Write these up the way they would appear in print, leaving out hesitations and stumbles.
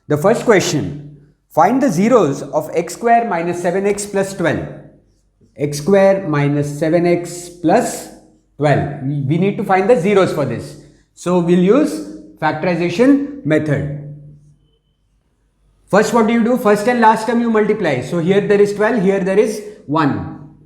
The first question, find the zeros of x square minus 7x plus 12. X square minus 7x plus 12. We need to find the zeros for this. So we'll use factorization method. First, what do? First and last term you multiply. So here there is 12, here there is 1.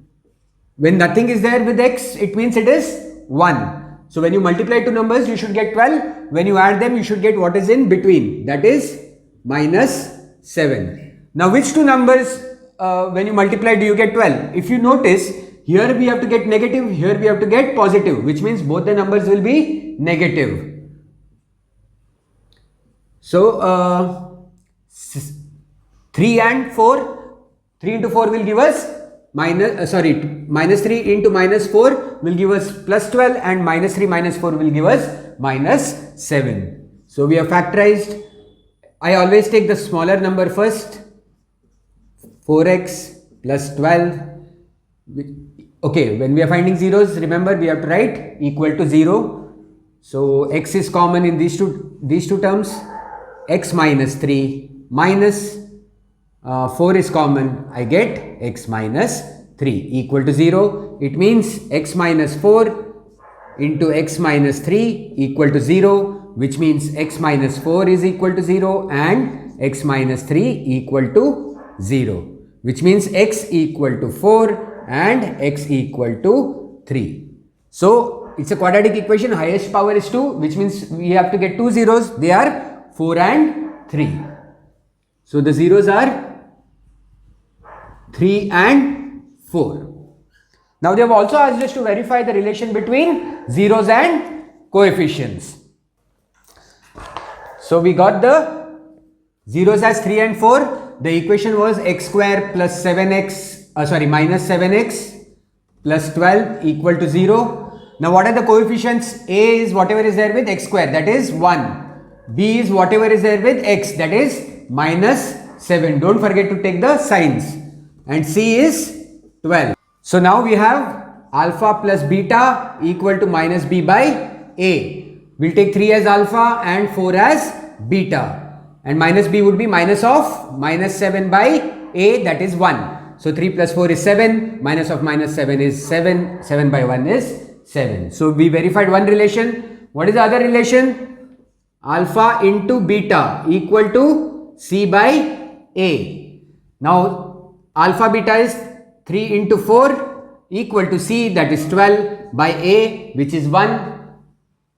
When nothing is there with x, it means it is 1. So when you multiply two numbers, you should get 12. When you add them, you should get what is in between. That is minus 7. Now which two numbers when you multiply do you get 12? If you notice, here we have to get negative, here we have to get positive, which means both the numbers will be negative. So 3 and 4, 3 into 4 will give us minus 3 into minus 4 will give us plus 12, and minus 3 minus 4 will give us minus 7. So we have factorized. I always take the smaller number first. 4x plus 12. Okay, when we are finding zeros, remember we have to write equal to 0. So x is common in these two terms. X minus 3 minus 4 is common. I get x minus 3 equal to 0. It means x minus 4 into x minus 3 equal to 0, which means x minus 4 is equal to 0 and x minus 3 equal to 0, which means x equal to 4 and x equal to 3. So it's a quadratic equation, highest power is 2, which means we have to get two zeros. They are 4 and 3. So the zeros are 3 and 4. Now they have also asked us to verify the relation between zeros and coefficients. So we got the zeros as 3 and 4. The equation was x square plus 7x, minus 7x plus 12 equal to 0. Now what are the coefficients? A is whatever is there with x square, that is 1. B is whatever is there with x, that is minus 7. Don't forget to take the signs. And C is 12. So now we have alpha plus beta equal to minus b by a. We'll take 3 as alpha and 4 as beta. And minus b would be minus of minus 7 by a, that is 1. So 3 plus 4 is 7. Minus of minus 7 is 7. 7 by 1 is 7. So we verified one relation. What is the other relation? Alpha into beta equal to c by a. Now alpha beta is 3 into 4 equal to c, that is 12 by a, which is 1.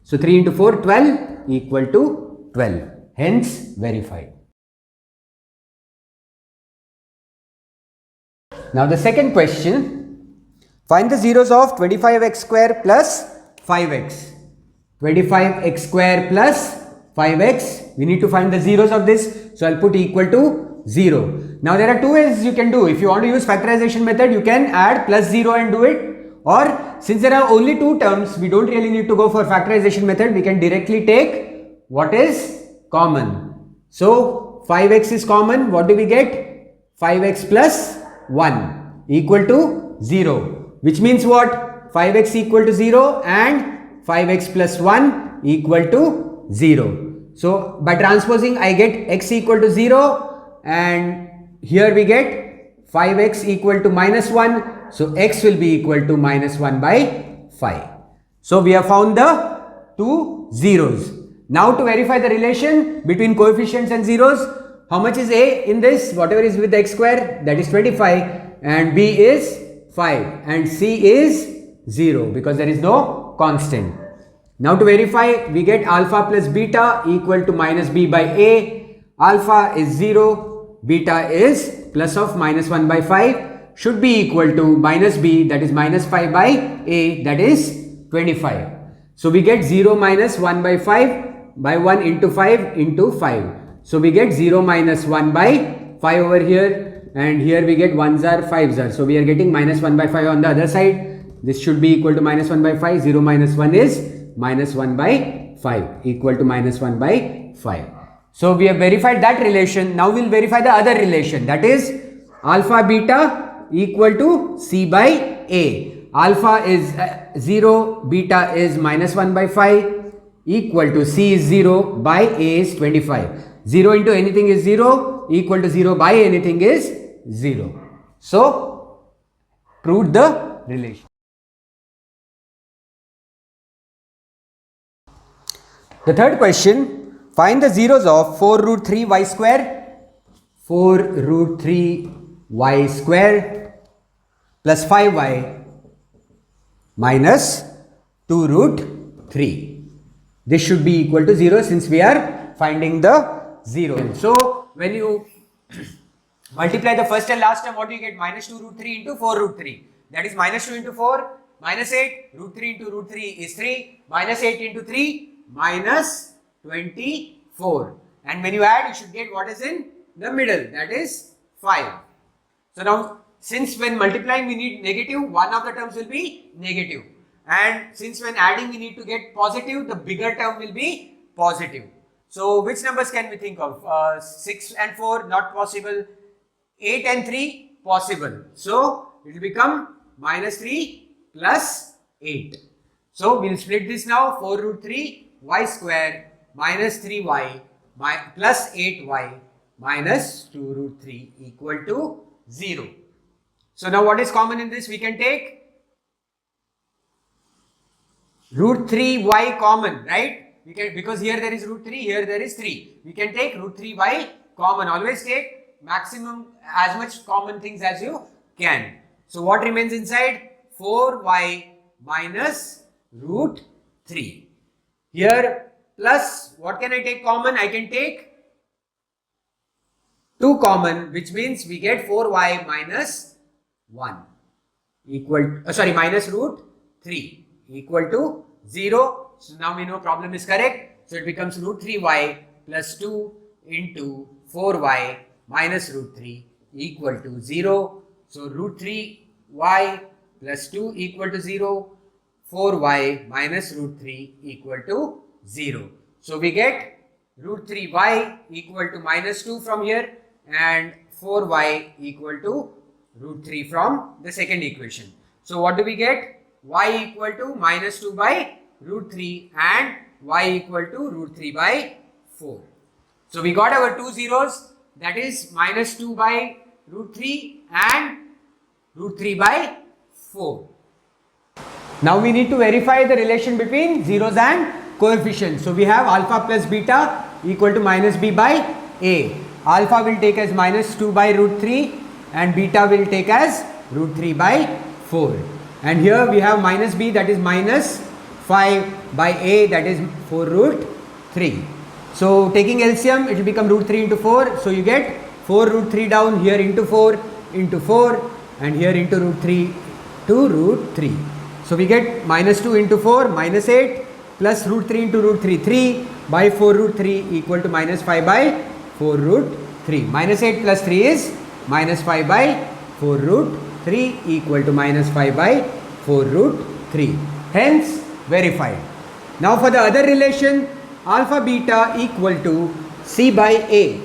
So 3 into 4, 12 equal to 12. Hence verified. Now the second question, find the zeros of 25x square plus 5x. 25x square plus 5x. We need to find the zeros of this. So I'll put equal to 0. Now there are two ways you can do. If you want to use factorization method, you can add plus 0 and do it. Or since there are only two terms, we don't really need to go for factorization method. We can directly take what is common. So 5x is common. What do we get? 5x plus 1 equal to 0. Which means what? 5x equal to 0 and 5x plus 1 equal to 0. So by transposing, I get x equal to 0 and here we get 5x equal to minus 1. So x will be equal to minus 1 by 5. So we have found the two zeros. Now to verify the relation between coefficients and zeros, how much is a in this? Whatever is with x square, that is 25, and b is 5 and c is 0 because there is no constant. Now to verify, we get alpha plus beta equal to minus b by a. Alpha is 0, beta is plus of minus 1 by 5, should be equal to minus b, that is minus 5 by a, that is 25. So we get 0 minus 1 by 5 by 1 into 5 into 5. So we get 0 minus 1 by 5 over here, and here we get 1s are 5s are. So we are getting minus 1 by 5 on the other side. This should be equal to minus 1 by 5. 0 minus 1 is minus 1 by 5 equal to minus 1 by 5. So we have verified that relation. Now we'll verify the other relation, that is alpha beta equal to c by a. Alpha is 0, beta is minus 1 by 5 equal to c is 0 by a is 25. 0 into anything is 0, equal to 0 by anything is 0. So, prove the relation. The third question, find the zeros of 4 root 3 y square, 4 root 3 y square plus 5y minus 2 root 3. This should be equal to 0 since we are finding the 0. So, when you multiply the first and last term, what do you get? Minus 2 root 3 into 4 root 3. That is minus 2 into 4, minus 8, root 3 into root 3 is 3, minus 8 into 3, minus 24. And when you add, you should get what is in the middle, that is 5. So now, since when multiplying we need negative, one of the terms will be negative. And since when adding we need to get positive, the bigger term will be positive. So which numbers can we think of? 6 and 4 not possible, 8 and 3 possible. So it will become minus 3 plus 8. So we will split this now, 4 root 3 y square minus 3y plus 8y minus 2 root 3 equal to 0. So now what is common in this? We can take root 3y common, right? We can, because here there is root 3, here there is 3. We can take root 3y common. Always take maximum as much common things as you can. So what remains inside? 4y minus root 3. Here plus what can I take common? I can take 2 common, which means we get 4y minus 1 equal minus root 3 equal to 0. So now we know problem is correct. So it becomes root 3y plus 2 into 4y minus root 3 equal to 0. So root 3y plus 2 equal to 0. 4y minus root 3 equal to 0. So we get root 3y equal to minus 2 from here and 4y equal to root 3 from the second equation. So what do we get? Y equal to minus 2 by root 3 and y equal to root 3 by 4. So we got our two zeros, that is minus 2 by root 3 and root 3 by 4. Now we need to verify the relation between zeros and coefficients. So we have alpha plus beta equal to minus b by a. Alpha will take as minus 2 by root 3 and beta will take as root 3 by 4. And here we have minus b, that is minus 5 by a, that is 4 root 3. So taking LCM, it will become root 3 into 4. So you get 4 root 3 down here into 4 and here into root 3 to root 3. So we get minus 2 into 4 minus 8 plus root 3 into root 3 3 by 4 root 3 equal to minus 5 by 4 root 3. Minus 8 plus 3 is minus 5 by 4 root 3 equal to minus 5 by 4 root 3. Hence verified. Now for the other relation, alpha beta equal to c by a.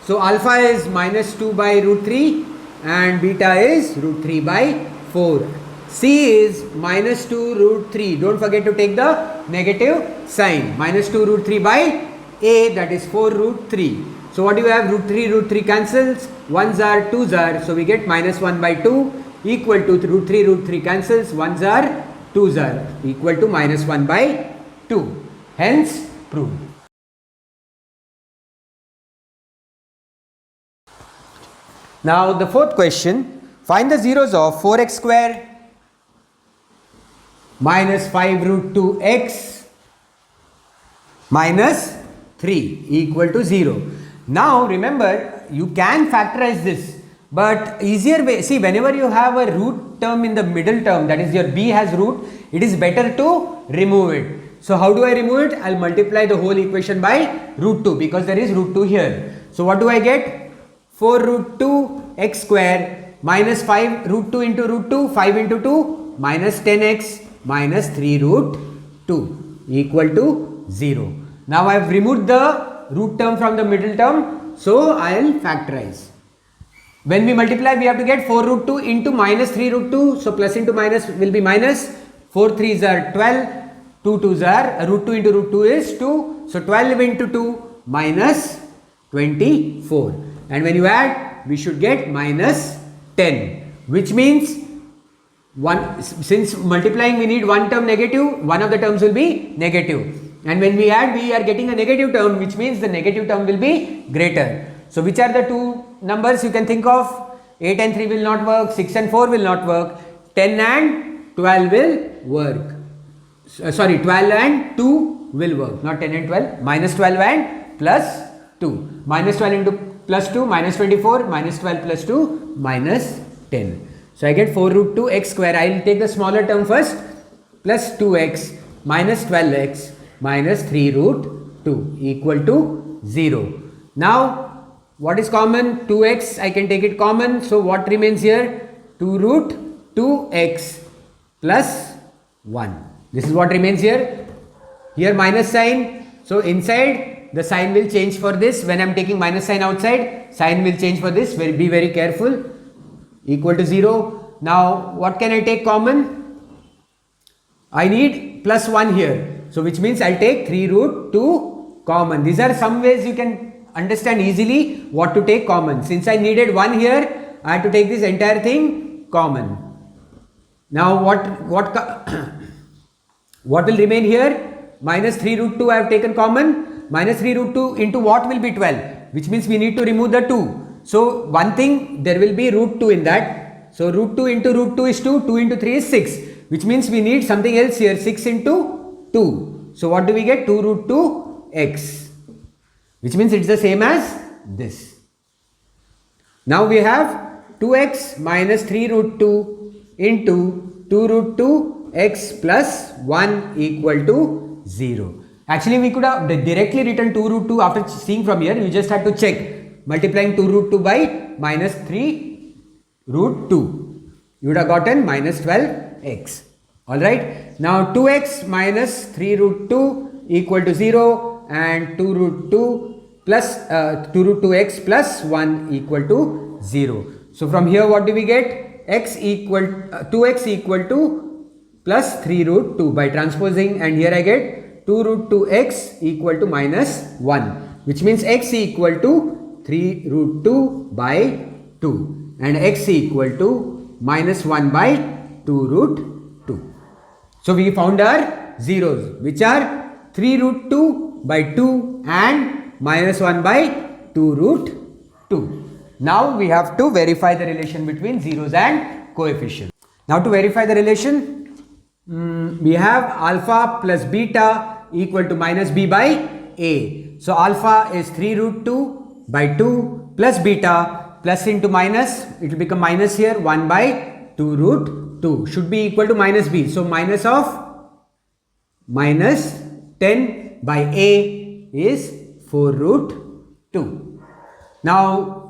So alpha is minus 2 by root 3 and beta is root 3 by 4. C is minus 2 root 3. Don't forget to take the negative sign. Minus 2 root 3 by a, that is 4 root 3. So what do you have? Root 3 cancels. 1s are 2s are. So we get minus 1 by 2 equal to root 3 cancels. 1s are 2s are equal to minus 1 by 2. Hence proved. Now the fourth question. Find the zeros of 4x square minus 5 root 2x minus 3 equal to 0. Now remember, you can factorize this, but easier way, see, whenever you have a root term in the middle term, that is your b has root, it is better to remove it. So how do I remove it? I'll multiply the whole equation by root 2 because there is root 2 here. So what do I get? 4 root 2 x square minus 5 root 2 into root 2, 5 into 2 minus 10x minus 3 root 2 equal to 0. Now I have removed the root term from the middle term, so I will factorize. When we multiply, we have to get 4 root 2 into minus 3 root 2, so plus into minus will be minus, 4 3s are 12, 2 2s are, root 2 into root 2 is 2, so 12 into 2 minus 24. And when you add, we should get minus 10, which means since multiplying we need one term negative, one of the terms will be negative. And when we add, we are getting a negative term, which means the negative term will be greater. So which are the two numbers you can think of? 8 and 3 will not work, 6 and 4 will not work, 10 and 12 will work. 12 and 2 will work, not 10 and 12. Minus 12 and plus 2. Minus 12 into plus 2, minus 24, minus 12 plus 2, minus 10. So I get 4 root 2 x square. I will take the smaller term first, plus 2x minus 12x minus 3 root 2 equal to 0. Now what is common? 2x, I can take it common. So what remains here? 2 root 2x plus 1. This is what remains here. Here minus sign. So inside the sign will change for this. When I am taking minus sign outside, sign will change for this. Be very careful. Equal to 0. Now what can I take common? I need plus 1 here. So which means I will take 3 root 2 common. These are some ways you can understand easily what to take common. Since I needed 1 here, I have to take this entire thing common. Now what will remain here? Minus 3 root 2 I have taken common. Minus 3 root 2 into what will be 12? Which means we need to remove the 2. So one thing, there will be root 2 in that. So root 2 into root 2 is 2. 2 into 3 is 6. Which means we need something else here. 6 into 2. So what do we get? 2 root 2 x. Which means it's the same as this. Now we have 2x minus 3 root 2 into 2 root 2 x plus 1 equal to 0. Actually we could have directly written 2 root 2 after seeing from here. You just have to check. Multiplying 2 root 2 by minus 3 root 2. You would have gotten minus 12x. Alright. Now 2x minus 3 root 2 equal to 0 and 2 root 2 plus 2 root 2x plus 1 equal to 0. So from here what do we get? X equal 2x equal to plus 3 root 2 by transposing, and here I get 2 root 2x equal to minus 1, which means x equal to 3 root 2 by 2 and x equal to minus 1 by 2 root 2. So we found our zeros, which are 3 root 2 by 2 and minus 1 by 2 root 2. Now we have to verify the relation between zeros and coefficients. Now to verify the relation, we have alpha plus beta equal to minus b by a. So alpha is 3 root 2 by 2 plus beta, plus into minus, it will become minus here, 1 by 2 root 2 should be equal to minus b. So minus of minus 10 by a is 4 root 2. Now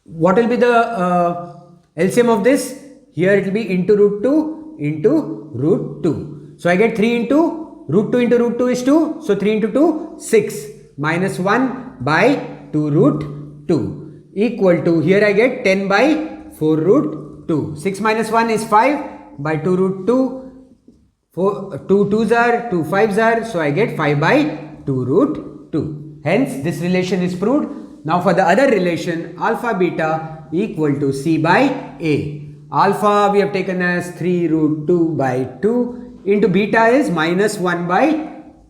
what will be the LCM of this? Here it will be into root 2 into root 2. So I get 3 into root 2 into root 2 is 2. So 3 into 2 6 minus 1 by 2 root 2 equal to, here I get 10 by 4 root 2. 6 minus 1 is 5 by 2 root 2. 2 2s are 2 5s are. So I get 5 by 2 root 2. Hence this relation is proved. Now for the other relation, alpha beta equal to c by a. Alpha we have taken as 3 root 2 by 2 into beta is minus 1 by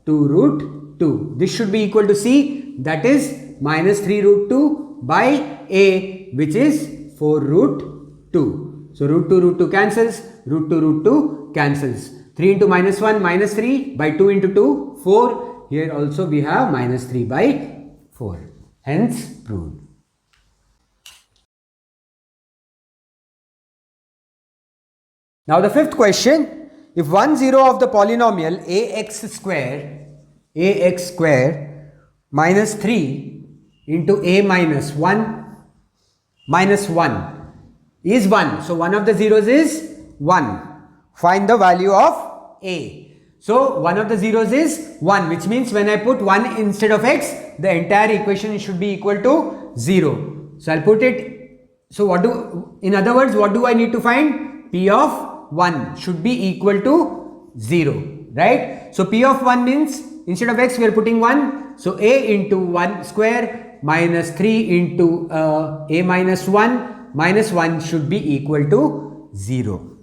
2 root 2. This should be equal to c, that is minus 3 root 2 by a, which is 4 root 2. So root 2 cancels, root 2 cancels. 3 into minus 1 minus 3 by 2 into 2 4. Here also we have minus 3 by 4. Hence proved. Now the fifth question, if one zero of the polynomial ax square minus 3 into a minus 1 minus 1 is 1. So one of the zeros is 1. Find the value of a. So one of the zeros is 1, which means when I put 1 instead of x, the entire equation should be equal to 0. So I'll put it. So in other words, what do I need to find? P of 1 should be equal to 0, right? So P of 1 means instead of x we are putting 1. So a into 1 square minus 3 into a minus 1 minus 1 should be equal to 0.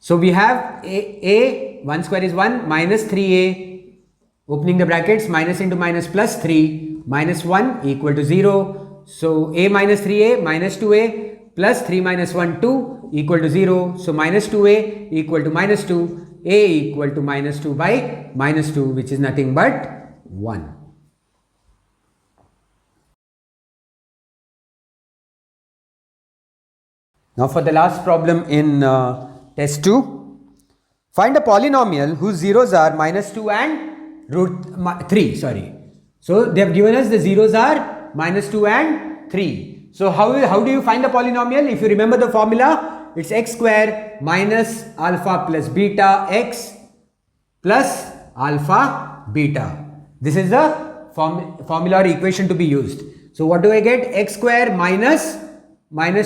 So we have a 1 square is 1 minus 3a, opening the brackets, minus into minus plus 3 minus 1 equal to 0. So a minus 3a minus 2a plus 3 minus 1 2 equal to 0. So minus 2a equal to minus 2, a equal to minus 2 by minus 2, which is nothing but 1. Now for the last problem in test 2, find a polynomial whose zeros are minus 2 and root 3, sorry. So they have given us the zeros are minus 2 and 3. So how do you find the polynomial? If you remember the formula, it's x square minus alpha plus beta x plus alpha beta. This is the formula or equation to be used. So what do I get? X square minus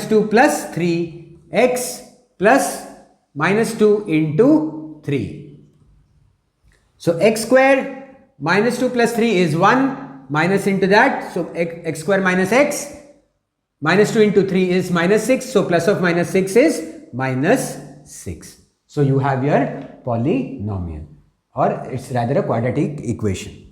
2 plus 3 x plus minus 2 into 3. So x square minus 2 plus 3 is 1, minus into that, so x square minus x, minus 2 into 3 is minus 6, so plus of minus 6 is minus 6. So you have your polynomial, or it's rather a quadratic equation.